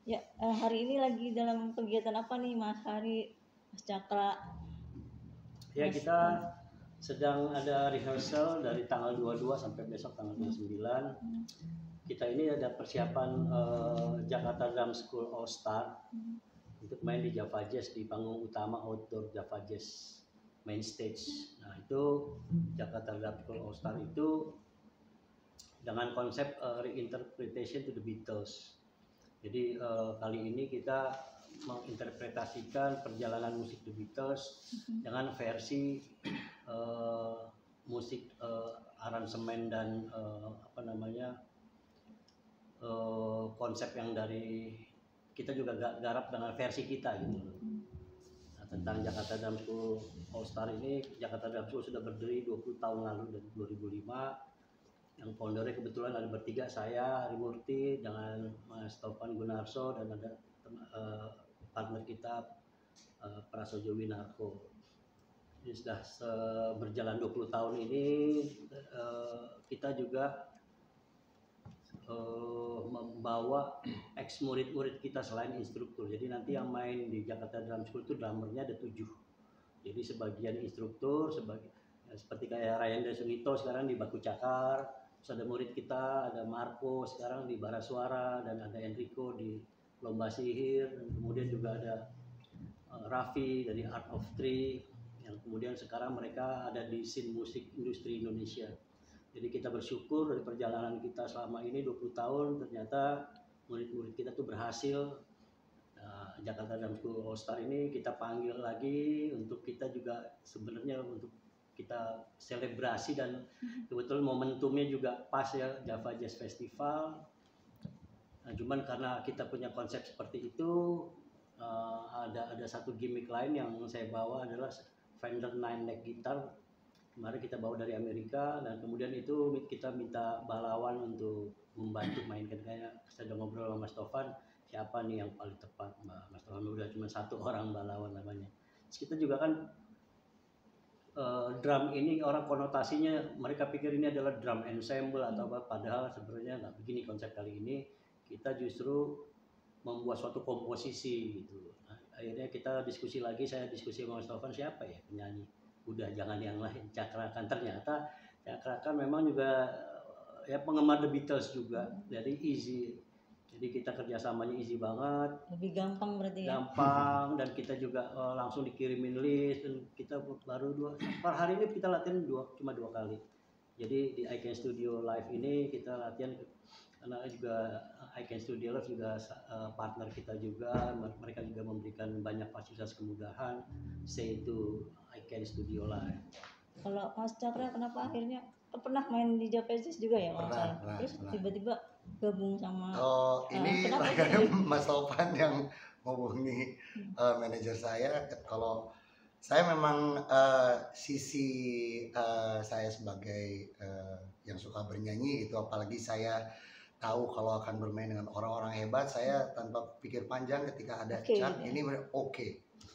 Ya, hari ini lagi dalam kegiatan apa nih Mas Hari, Mas Cakra? Ya, kita sedang ada rehearsal dari tanggal 22 sampai besok tanggal 29. Kita ini ada persiapan Jakarta Drum School All Star untuk main di Java Jazz, di panggung utama outdoor Java Jazz main stage. Nah, itu Jakarta Drum School All Star itu dengan konsep reinterpretation to the Beatles. Jadi kali ini kita menginterpretasikan perjalanan musik The Beatles dengan versi musik aransemen dan konsep yang dari kita juga garap dengan versi kita gitu. Nah, tentang Jakarta Drum School All Star ini, Jakarta Drum School sudah berdiri 20 tahun lalu dari 2005. Yang foundernya kebetulan ada bertiga, saya Hari Murti dengan Mas Taufan Gunarso dan ada partner kita Prasojo Winarko. Jadi sudah berjalan 20 tahun ini kita juga membawa ex murid-murid kita selain instruktur. Jadi nanti yang main di Jakarta Drum School itu drummernya ada 7. Jadi sebagian instruktur, seperti kayak Rayanda Sunito sekarang di Baku Cakar. Terus ada murid kita, ada Marco sekarang di Bara Suara, dan ada Enrico di Lomba Sihir, dan kemudian juga ada Raffi dari Art of Tree, yang kemudian sekarang mereka ada di scene musik industri Indonesia. Jadi kita bersyukur dari perjalanan kita selama ini 20 tahun, ternyata murid-murid kita tuh berhasil. Jakarta Drum School All Star ini kita panggil lagi untuk kita juga sebenarnya untuk kita selebrasi, dan kebetulan momentumnya juga pas ya, Java Jazz Festival. Nah, cuman karena kita punya konsep seperti itu, ada satu gimmick lain yang saya bawa adalah Fender 9 neck guitar. Kemarin kita bawa dari Amerika, dan kemudian itu kita minta Balawan untuk membantu mainkan. Kayak saya udah ngobrol sama Mas Tovan, siapa nih yang paling tepat. Mas Tovan udah cuma satu orang Balawan namanya. Terus kita juga kan drum ini orang konotasinya mereka pikir ini adalah drum ensemble atau apa, padahal sebenarnya nggak begini konsep kali ini. Kita justru membuat suatu komposisi gitu. Nah, akhirnya kita diskusi lagi, saya diskusi sama Mas Taufan, siapa ya penyanyi, udah jangan yang lain, Cakrakan. Ternyata Cakrakan memang juga ya penggemar The Beatles juga, jadi easy. Jadi kita kerjasamanya easy banget. Lebih gampang berarti ya? Gampang, dan kita juga langsung dikirimin list, dan kita baru per hari ini kita latihan cuma dua kali. Jadi di I Can Studio Live ini kita latihan, karena juga I Can Studio Live juga partner kita juga, mereka juga memberikan banyak fasilitas kemudahan. Say to I Can Studio Live. Kalau Mas Cakra kenapa akhirnya pernah main di Java Jazz juga ya Mas? Terus tiba-tiba gabung sama ini Mas Taufan yang menghubungi manajer saya. Kalau saya memang sisi saya sebagai yang suka bernyanyi itu, apalagi saya tahu kalau akan bermain dengan orang-orang hebat, saya tanpa pikir panjang ketika ada chat ini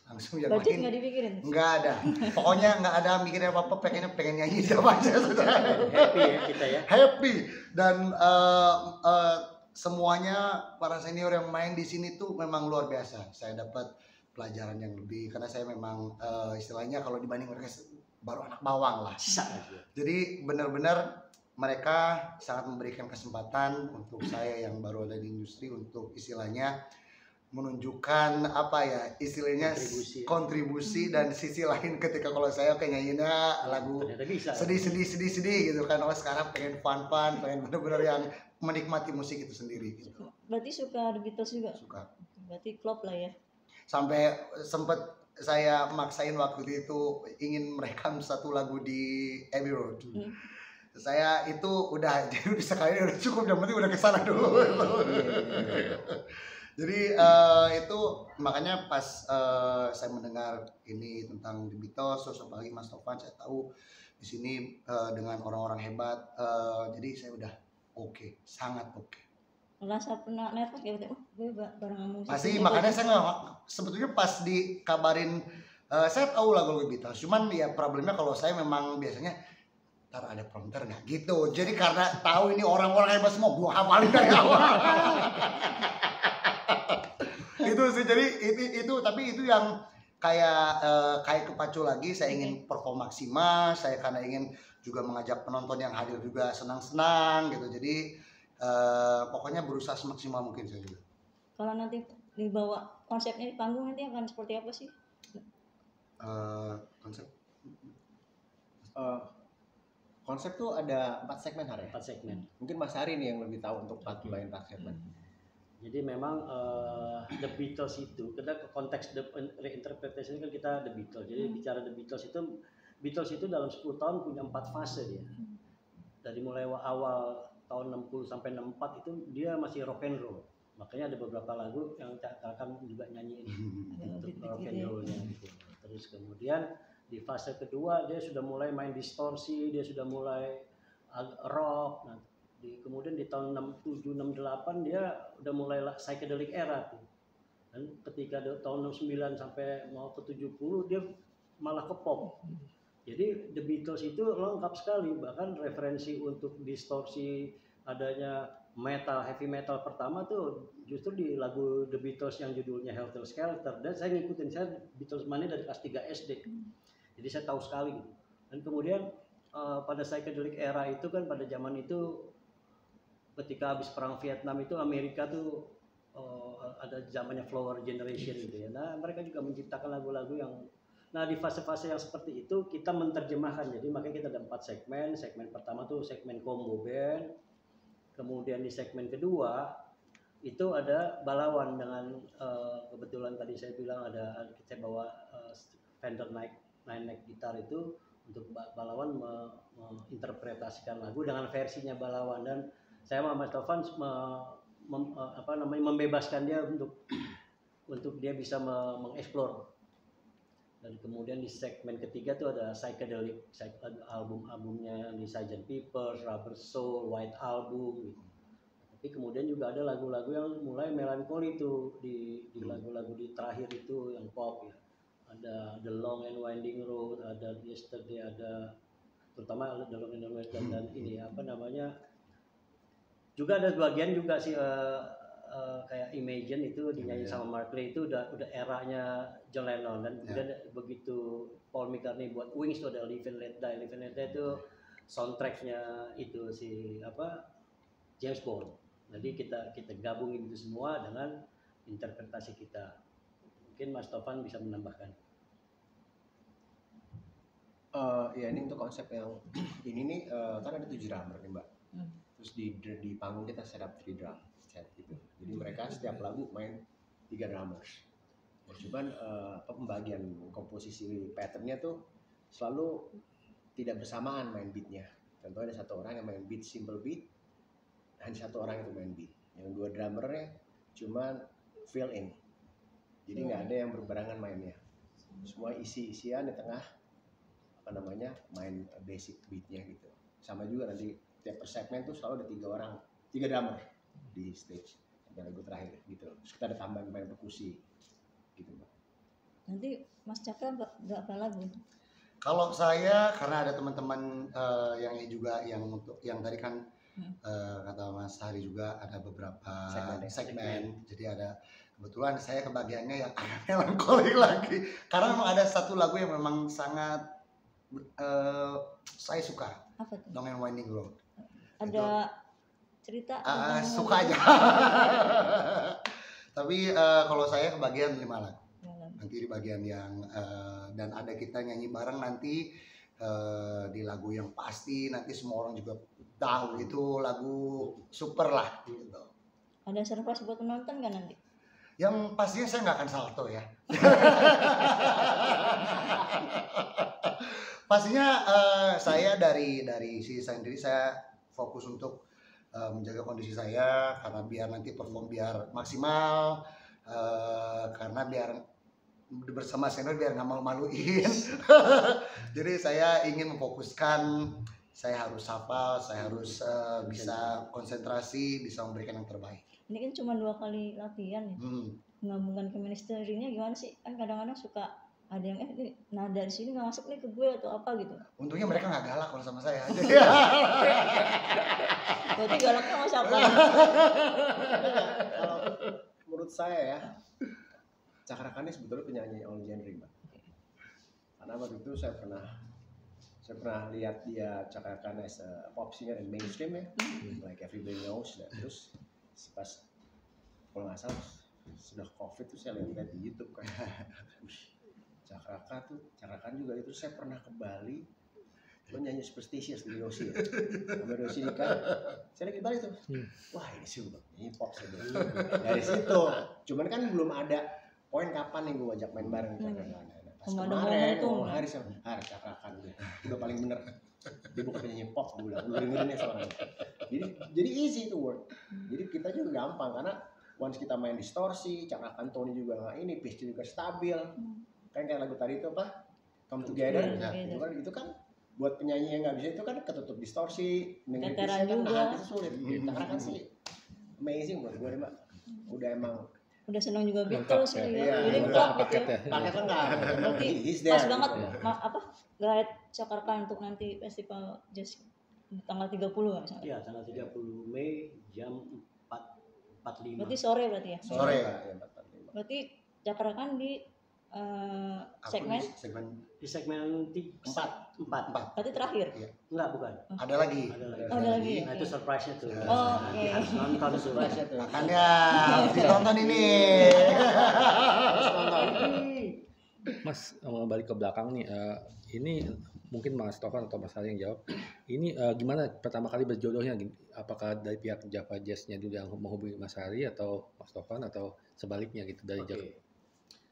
langsung yang budget makin nggak dipikirin? Nggak ada, pokoknya nggak ada mikirin apa-apa, pengen nyanyi siapa aja sudah. Happy ya kita ya. Happy, dan semuanya para senior yang main di sini tuh memang luar biasa. Saya dapat pelajaran yang lebih, karena saya memang istilahnya kalau dibanding mereka baru anak bawang lah. Jadi benar-benar mereka sangat memberikan kesempatan untuk saya yang baru ada di industri untuk istilahnya menunjukkan apa ya istilahnya kontribusi dan sisi lain ketika kalau saya kayak nyanyinya lagu sedih gitu kan. Sekarang pengen fun, pengen benar-benar yang menikmati musik itu sendiri gitu. Berarti suka The Beatles juga? Suka. Berarti klop lah ya. Sampai sempet saya maksain waktu itu ingin merekam satu lagu di Abbey Road. Saya itu udah jadi sekali udah cukup, yang penting udah kesana dulu. Jadi itu makanya pas saya mendengar ini tentang The Beatles, terus apalagi Mas Taufan, saya tahu di sini dengan orang-orang hebat, jadi saya udah sangat oke. Merasa pernah nervous gitu, gue bareng musik. Pasti, makanya saya sebetulnya pas dikabarin saya tahu lagu The Beatles, cuman ya problemnya kalau saya memang biasanya ntar ada prompter nggak gitu. Jadi karena tahu ini orang-orang hebat semua, gua hafalin dari awal. Itu sih, jadi itu tapi itu yang kayak kepacu lagi. Saya ingin perform maksimal, saya karena ingin juga mengajak penonton yang hadir juga senang-senang gitu. Jadi pokoknya berusaha semaksimal mungkin saya juga. Kalau nanti dibawa konsepnya di panggung nanti akan seperti apa sih? Konsep konsep tuh ada 4 segmen hari ya? 4 segmen. Mungkin Mas Hari nih yang lebih tahu untuk 4 segmen. Jadi memang The Beatles itu, kita ke konteks reinterpretasi kan kita The Beatles. Jadi bicara The Beatles itu dalam 10 tahun punya 4 fase dia. Dari mulai awal tahun 60 sampai 64 itu dia masih rock and roll. Makanya ada beberapa lagu yang akan juga nyanyiin untuk rock and roll-nya gitu. Terus kemudian di fase kedua dia sudah mulai main distorsi, dia sudah mulai rock. Nah, kemudian di tahun 67 68 dia udah mulai psychedelic era tuh. Dan ketika tahun 69 sampai mau ke 70 dia malah ke pop. Jadi The Beatles itu lengkap sekali, bahkan referensi untuk distorsi adanya metal, heavy metal pertama tuh justru di lagu The Beatles yang judulnya Helter Skelter. Dan saya ngikutin, saya Beatles mania dari kelas 3 SD. Jadi saya tahu sekali gitu. Dan kemudian pada psychedelic era itu kan pada zaman itu ketika habis perang Vietnam itu Amerika tuh ada zamannya Flower Generation gitu ya. Nah mereka juga menciptakan lagu-lagu yang, nah di fase-fase yang seperti itu kita menerjemahkan. Jadi makanya kita ada 4 segmen. Segmen pertama tuh segmen combo band. Kemudian di segmen kedua itu ada balawan dengan kebetulan tadi saya bilang saya bawa Fender Nine Neck gitar itu untuk balawan menginterpretasikan lagu dengan versinya balawan. Dan saya sama Mas Taufan membebaskan dia untuk dia bisa mengeksplor. Dan kemudian di segmen ketiga tuh ada psychedelic, album-albumnya di Sgt. Pepper's, Rubber Soul, White Album gitu. Tapi kemudian juga ada lagu-lagu yang mulai melankoli tuh di lagu-lagu di terakhir itu yang pop ya. Ada The Long and Winding Road, ada Yesterday, ada terutama The Long and Winding Road dan ini apa namanya, juga ada bagian juga sih kayak Imagine itu dinyanyi sama Mark Lee, itu udah eranya John Lennon. Dan kemudian begitu Paul McCartney buat Wings itu ada Live and Let Die. Live and Let Die itu soundtracknya itu si James Bond. Jadi kita gabungin itu semua dengan interpretasi kita. Mungkin Mas Taufan bisa menambahkan. Ya ini untuk konsep yang ini nih kan ada 7 drummer nih Mbak. Terus di panggung kita setup 3 drum set gitu. Jadi mereka setiap lagu main 3 drummers. Ya, cuman pembagian komposisi patternnya tuh selalu tidak bersamaan main beatnya. Contohnya ada 1 orang yang main beat simple beat, hanya 1 orang itu main beat. Yang 2 drummernya cuman fill in. Jadi nggak ada yang berbarengan mainnya. Semua isi-isian di tengah main basic beatnya gitu. Sama juga nanti tiap segmen tuh selalu ada 3 orang, 3 drummer di stage sampai lagu terakhir gitu. Terus kita ada tambahan main perkusi gitu Mbak. Nanti Mas Cakra berapa lagu? Kalau saya karena ada teman-teman yang tadi kan kata Mas Hari juga ada beberapa segmen. Jadi ada kebetulan saya kebagiannya yang melankolik lagi karena memang ada 1 lagu yang memang sangat saya suka. Apa tuh? Long and Winding Road. Ada cerita? Suka aja. Tapi kalau saya kebagian 5 lagu. Nanti di bagian yang dan ada kita nyanyi bareng nanti di lagu yang pasti nanti semua orang juga tahu itu lagu super lah gitu. Ada surprise buat penonton kan nanti? Yang pastinya saya nggak akan salto ya. Pastinya saya dari sisi saya sendiri saya fokus untuk menjaga kondisi saya karena biar nanti perform biar maksimal, karena biar bersama senior biar nggak malu-maluin. Jadi saya ingin memfokuskan, saya harus hafal, saya harus bisa konsentrasi, bisa memberikan yang terbaik. Ini kan cuma 2 kali latihan ya. Menggabungkan chemistry-nya gimana sih? Kan kadang-kadang suka ada yang nah dari sini nggak masuk nih ke gue atau apa gitu. Untungnya mereka nggak galak kalau sama saya. Berarti galaknya sama siapa? Kalau menurut saya ya Cakrakan ini sebetulnya penyanyi all genre, Mbak. Karena waktu itu saya pernah lihat dia Cakrakan as a pop singer and mainstream ya, like everybody knows. Dan terus pas kalau nggak salah sudah COVID tuh saya lihat di YouTube kan, Cakrakan juga itu. Saya pernah ke Bali, lo nyanyi Superstitious di Yosi ya, sama Yosi kan, saya lagi di Bali tuh, wah ini sih udah nyanyi pop saya bilang. Dari situ, cuman kan belum ada poin kapan nih gue ajak main bareng Cakrakan. Pas kemarin ngomong Haris Cakrakan udah paling bener, dia bukan penyanyi pop, gue bilang, lu dengerin ya soalnya. Jadi easy to work, jadi kita juga gampang karena once kita main distorsi, Cakrakan tone juga nggak ini, pitch juga stabil, kan kayak lagu tadi itu apa, Come Together, itu kan buat penyanyi yang nggak bisa itu kan ketutup distorsi, keteran juga, itu sulit. Cakrakan sih amazing buat gue, Mbak. Udah senang juga Beatles ya. Jadi lengkap gitu ya. Paket lengkap. Berarti pas banget guide Cakrakan untuk nanti festival jazz tanggal 30 nggak salah? Iya, tanggal 30 Mei jam 4.45. Berarti sore berarti ya? Sore. Berarti Cakrakan di segmen di segmen 4. Berarti terakhir? Enggak, bukan. Ada lagi. Ada lagi. Nah, itu surprise-nya tuh. Oke. Harus nonton surprise-nya tuh. Makanya harus ditonton ini. Mas, balik ke belakang nih, ini mungkin Mas Tovan atau Mas Ari yang jawab. Ini gimana pertama kali berjodohnya? Apakah dari pihak Java Jazz-nya dulu yang menghubungi Mas Ari atau Mas Tovan atau sebaliknya gitu dari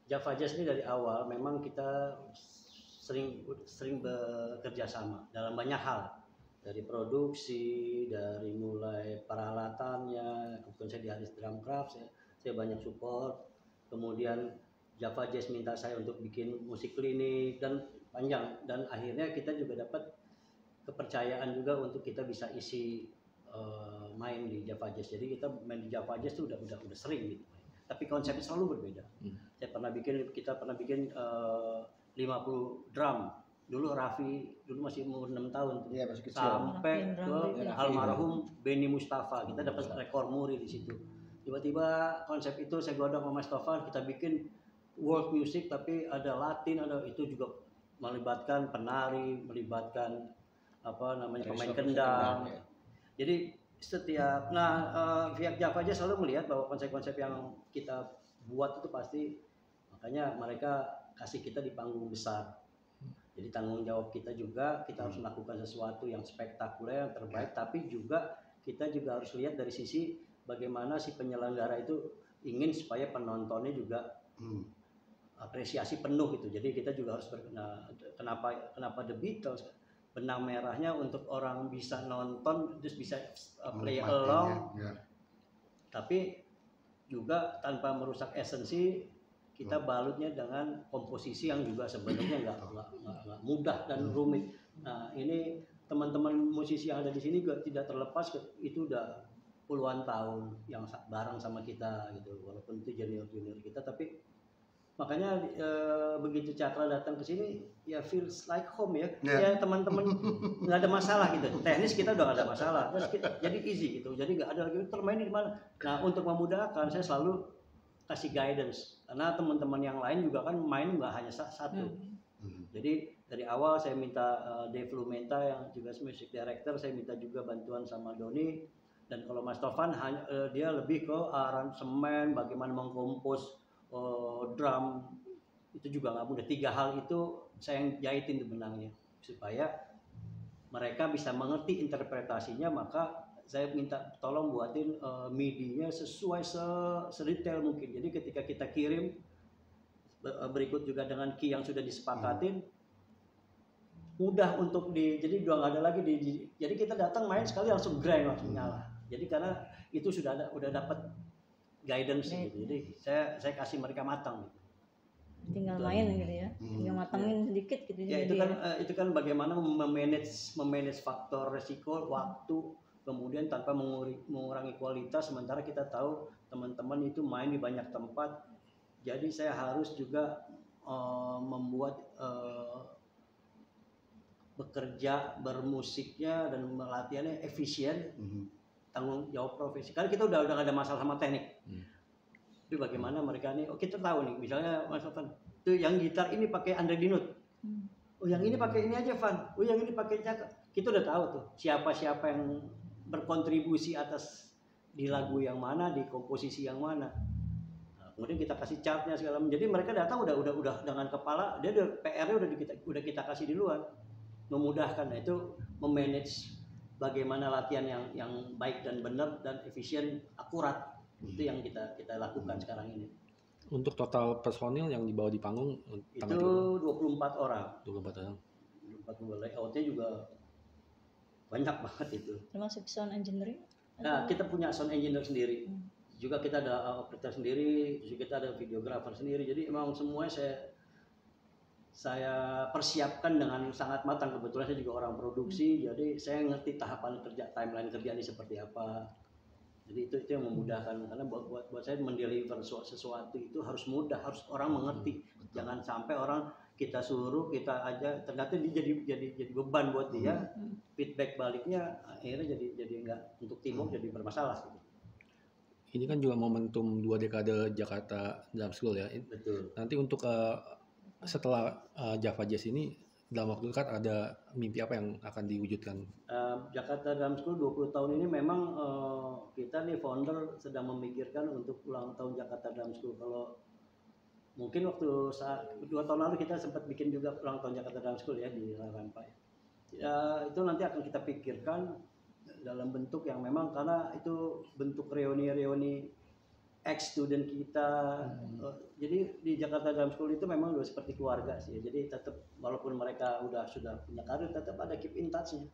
Java Jazz ini dari awal memang kita sering bekerja sama dalam banyak hal, dari produksi, dari mulai peralatannya. Kebetulan saya di Haris Drumcraft, saya banyak support. Kemudian Java Jazz minta saya untuk bikin musik klinik dan panjang, dan akhirnya kita juga dapat kepercayaan juga untuk kita bisa isi main di Java Jazz. Jadi kita main di Java Jazz itu udah sering gitu. Tapi konsepnya selalu berbeda. Kita pernah bikin 50 drum. Dulu Raffi masih umur 6 tahun tuh. Iya, masih kecil. Sampai ke almarhum Benny Mustafa. Kita dapat rekor muri di situ. Tiba-tiba konsep itu saya godong sama Mas Tovan, kita bikin world music tapi ada Latin, itu juga melibatkan penari, melibatkan pemain kendang. Ya. Jadi pihak Java aja selalu melihat bahwa konsep-konsep yang kita buat itu pasti, makanya mereka kasih kita di panggung besar. Jadi tanggung jawab kita juga, kita harus melakukan sesuatu yang spektakuler, yang terbaik, tapi juga kita juga harus lihat dari sisi bagaimana si penyelenggara itu ingin supaya penontonnya juga apresiasi penuh gitu. Jadi kita juga harus kenapa The Beatles benang merahnya untuk orang bisa nonton terus bisa play along, tapi juga tanpa merusak esensi. Kita balutnya dengan komposisi yang juga sebenarnya nggak mudah dan rumit. Nah, ini teman-teman musisi yang ada di sini juga tidak terlepas, itu udah puluhan tahun yang bareng sama kita gitu, walaupun itu junior kita, tapi makanya begitu Cakra datang ke sini ya feels like home ya. Ya teman-teman nggak ada masalah gitu. Teknis kita udah nggak ada masalah. Terus jadi easy gitu. Jadi nggak ada lagi termain di mana. Nah, untuk memudahkan saya selalu kasih guidance karena teman-teman yang lain juga kan main nggak hanya satu. Jadi dari awal saya minta Dave Lumenta yang juga music director, saya minta juga bantuan sama Doni, dan kalau Mas Tovan dia lebih ke aransemen, bagaimana mengkompos drum, itu juga nggak mudah. 3 hal itu saya yang jahitin di benangnya supaya mereka bisa mengerti interpretasinya. Maka saya minta tolong buatin MIDI-nya sesuai sedetail mungkin. Jadi ketika kita kirim berikut juga dengan key yang sudah disepakatin, mudah untuk jadi udah nggak ada lagi jadi kita datang main sekali langsung grind, langsung nyala. Jadi karena itu udah dapat guidance gitu. Jadi saya kasih mereka matang gitu. Tinggal main gitu ya. Tinggal matangin sedikit gitu. Ya itu kan bagaimana memanage faktor resiko, waktu, kemudian tanpa mengurangi kualitas. Sementara kita tahu teman-teman itu main di banyak tempat. Jadi saya harus juga membuat bekerja bermusiknya dan latihannya efisien. Tanggung jawab profesi. Karena kita udah gak ada masalah sama teknik. Tapi bagaimana mereka nih, oh kita tahu nih, misalnya Mas Ovan, tuh yang gitar ini pakai Andre Dinut, oh yang ini pakai ini aja Van, oh yang ini pakai Caka. Kita udah tahu tuh siapa yang berkontribusi atas di lagu yang mana, di komposisi yang mana. Nah, kemudian kita kasih chartnya segala macam. Jadi mereka datang udah dengan kepala, dia PR-nya udah kita kasih di luar, memudahkan. Nah, itu memanage bagaimana latihan yang baik dan benar dan efisien, akurat. Itu yang kita lakukan sekarang ini. Untuk total personil yang dibawa di panggung Itu 24 orang. 24 orang. 24 layoutnya juga banyak banget itu. Termasuk sound engineering? Nah, kita punya sound engineer sendiri. Juga kita ada operator sendiri, juga kita ada videographer sendiri. Jadi emang semuanya saya persiapkan dengan sangat matang. Kebetulan saya juga orang produksi, jadi saya ngerti tahapan kerja, timeline kerja ini seperti apa. Jadi itu yang memudahkan, karena buat saya mendeliver sesuatu itu harus mudah, harus orang mengerti. Jangan sampai orang kita suruh, kita aja ternyata dia jadi beban buat dia. Feedback baliknya akhirnya jadi enggak, untuk timur jadi bermasalah. Ini kan juga momentum 2 dekade Jakarta Drum School ya. Betul. Nanti untuk setelah Java Jazz ini dalam waktu dekat ada mimpi apa yang akan diwujudkan? Jakarta Drum School 20 tahun ini memang kita nih founder sedang memikirkan untuk ulang tahun Jakarta Drum School. Kalau mungkin waktu 2 tahun lalu kita sempat bikin juga ulang tahun Jakarta Drum School ya di Rarampa. Ya, itu nanti akan kita pikirkan dalam bentuk yang memang, karena itu bentuk reuni ex-student kita. Jadi di Jakarta Drum School itu memang udah seperti keluarga sih. Jadi tetap walaupun mereka sudah punya karir, tetap ada keep in touch-nya.